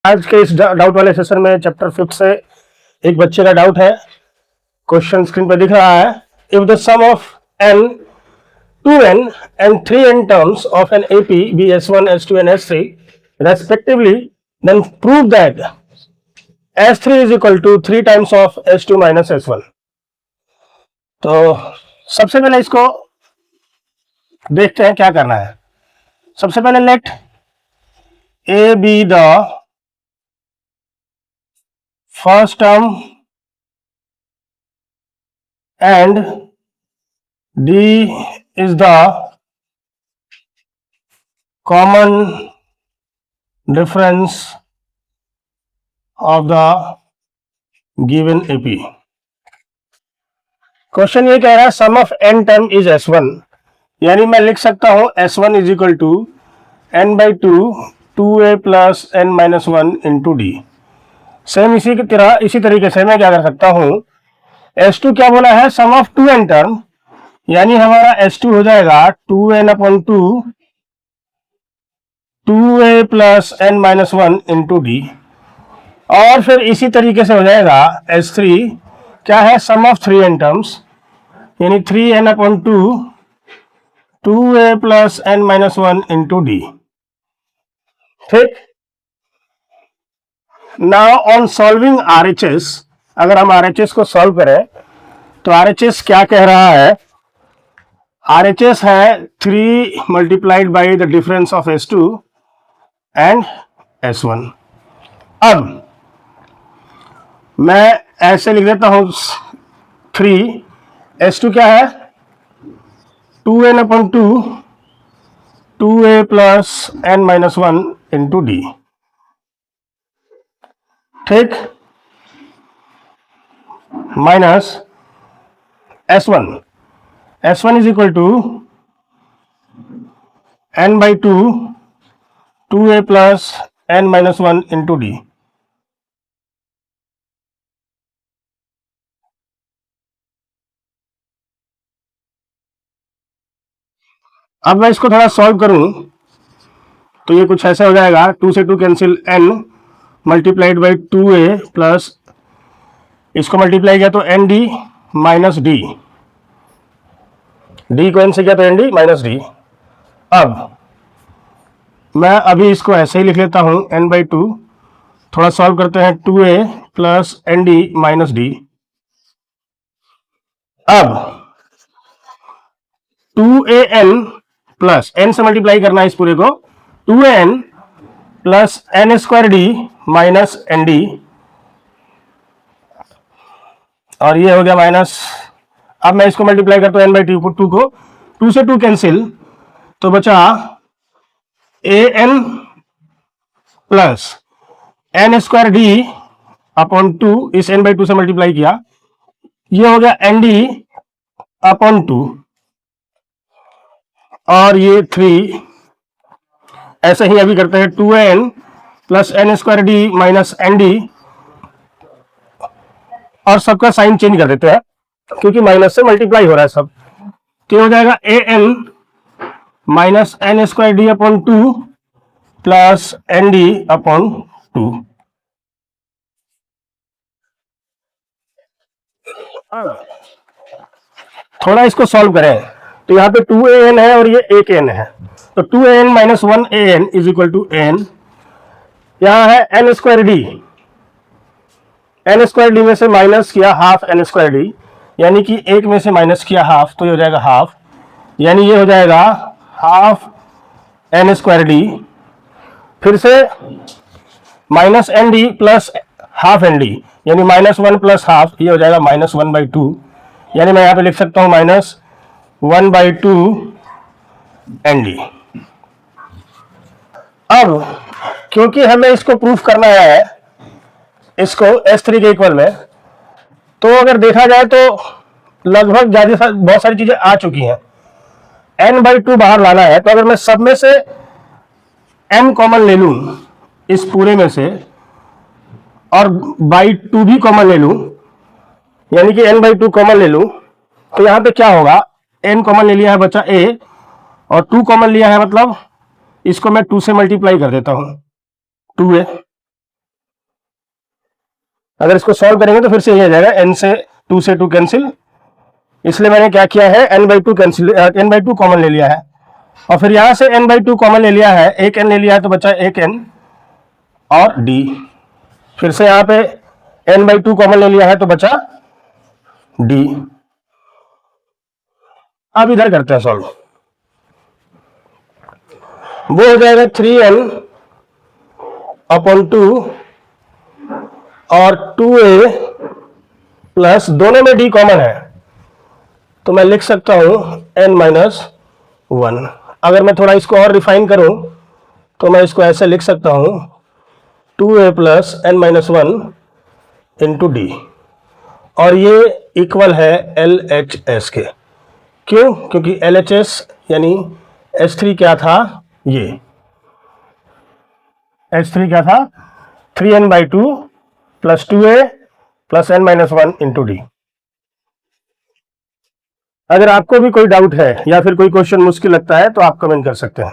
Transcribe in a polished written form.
आज के इस डाउट वाले सेशन में चैप्टर 5 से एक बच्चे का डाउट है। क्वेश्चन स्क्रीन पर दिख रहा है। If the sum of n 2n and 3n terms of an AP be S1, S2 and S3 respectively, then prove that S3 is equal to 3 times of S2 minus S1। तो सबसे पहले इसको देखते हैं क्या करना है। सबसे पहले late A be the first term and D is the common difference of the given AP। Question ये कह रहा है sum of n term is S1, यानी मैं लिख सकता हूं S1 is equal to n/2 2a plus n minus 1 into d. Same इसी तरीके से मैं क्या कर सकता हूं, S2 क्या बोला है, सम ऑफ 2n टर्म, यानी हमारा S2 हो जाएगा 2n/2 2a plus n minus 1 into D. और फिर इसी तरीके से हो जाएगा S3 क्या है, सम ऑफ 3n टर्म्स, यानी 3n/2 2a plus n minus 1 into d. ठीक, नाउ ऑन सॉल्विंग RHS, अगर हम RHS को सॉल्व करें तो RHS क्या कह रहा है, RHS है 3 multiplied by the difference of S2 and S1। अब मैं ऐसे लिख देता हूं 3, S2 क्या है 2n/2 2a plus n minus 1 into d. ठीक, minus S1 is equal to n/2 2a plus n minus 1 into d. अब मैं इसको थोड़ा सॉल्व करूं तो ये कुछ ऐसे हो जाएगा, 2 से 2 cancel, n multiplied by 2a plus, इसको मल्टीप्लाई किया तो n d minus d, d को n से किया तो एन डी माइनस डी। अब मैं अभी इसको ऐसे ही लिख लेता हूं n/2, थोड़ा सॉल्व करते हैं 2a plus n d minus d. अब 2an प्लस n से मल्टीप्लाई करना है इस पूरे को, 2an plus n square d minus n d, और ये हो गया माइनस। अब मैं इसको मल्टीप्लाई करता हूं n/2 को, 2 से 2 कैंसिल, तो बचा an plus n square d upon 2, इस n/2 से मल्टीप्लाई किया, ये हो गया एन डी अपॉन 2, और ये 3। ऐसे ही अभी करते हैं 2an plus n square d minus n d, और सबका साइन चेंज कर देते हैं क्योंकि माइनस से मल्टीप्लाई हो रहा है सब, तो हो जाएगा an minus n square d upon 2 plus n d upon 2। थोड़ा इसको सॉल्व करें तो यहाँ पे 2an है और ये 1n है, तो 2an माइनस 1an is equal to n, यहाँ है n square d, n square d में से माइनस किया हाफ n स्क्वायर डी, यानी कि 1 में से माइनस किया हाफ, तो ये हो जाएगा हाफ, यानी ये हो जाएगा हाफ n स्क्वायर डी, फिर से minus n d plus half n d, यानी माइनस 1 प्लस हाफ, ये हो जाएगा माइनस 1/2, यानी मैं यहाँ पे लिख सकता हूँ माइनस 1/2 एन डी। अब क्योंकि हमें इसको प्रूफ करना है, इसको S3 के इक्वल में, तो अगर देखा जाए तो लगभग बहुत सारी चीजें आ चुकी हैं, n/2 बाहर लाना है, तो अगर मैं सब में से n कॉमन ले लूं इस पूरे में से, और /2 भी कॉमन ले लूं, यानी कि n/2 कॉमन ले लूं, तो यहां पे क्या होगा, n कॉमन ले लिया है बचा a, और 2 कॉमन लिया है, मतलब इसको मैं 2 से मल्टीप्लाई कर देता हूं 2a, अगर इसको सॉल्व करेंगे तो फिर से ये आ जाएगा n से 2 से 2 कैंसिल, इसलिए मैंने क्या किया है n/2 कैंसिल, n/2 कॉमन ले लिया है, और फिर यहां से n/2 कॉमन ले लिया है, एक n ले लिया है तो बचा एक n और d, फिर से यहां पे n/2 कॉमन ले लिया है तो बचा d। अब इधर करते हैं सॉल्व, वो हो जाएगा 3n/2 और 2a प्लस, दोनों में d कॉमन है तो मैं लिख सकता हूं n-1। अगर मैं थोड़ा इसको और रिफाइन करूं तो मैं इसको ऐसे लिख सकता हूं 2a plus n-1 into D, और ये इक्वल है LHS के। क्यों? क्योंकि LHS यानी H3 क्या था, ये H3 क्या था 3n/2 plus 2a plus n-1 into D. अगर आपको भी कोई डाउट है या फिर कोई क्वेश्चन मुश्किल लगता है तो आप कमेंट कर सकते हैं।